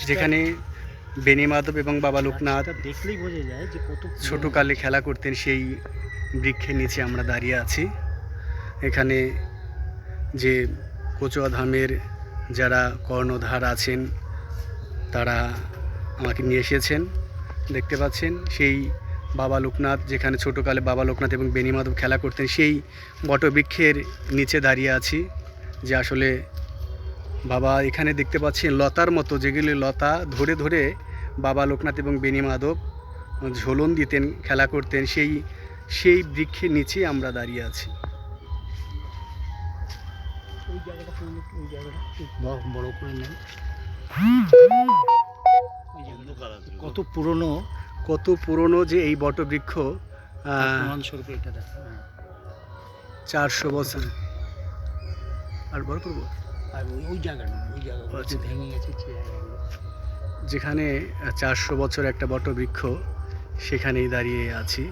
যেখানে বেনি মাধব এবং বাবা লোকনাথ দেখলেই বোঝা যায় যে কত ছোটোকালে খেলা করতেন, সেই বৃক্ষের নিচে আমরা দাঁড়িয়ে আছি। এখানে যে কচুয়া ধামের যারা কর্ণধার আছেন তারা আমাকে নিয়ে এসেছেন। দেখতে পাচ্ছেন সেই বাবা লোকনাথ, যেখানে ছোটোকালে বাবা লোকনাথ এবং বেনি মাধব খেলা করতেন, সেই বটবৃক্ষের নিচে দাঁড়িয়ে আছি। যে আসলে বাবা এখানে দেখতে পাচ্ছেন লতার মতো, যেগুলি লতা ধরে ধরে বাবা লোকনাথ এবং বেনি মাধব ঝোলন দিতেন, খেলা করতেন, সেই বৃক্ষের নিচে আমরা দাঁড়িয়ে আছি। ওই জায়গাটা ওই জায়গাটা বড় করে নেন। ওই জায়গাটা কত পুরনো, কত পুরনো যে এই বটবৃক্ষ, প্রমাণস্বরূপ এটা দেখো। 400 বছর। আর বড় করবো, আর ওই জায়গাটা আচ্ছা। ভেঙে গেছে যে জায়গাগুলো। যেখানে 400 বছর একটা বটবৃক্ষ, সেখানেই দাঁড়িয়ে আছি।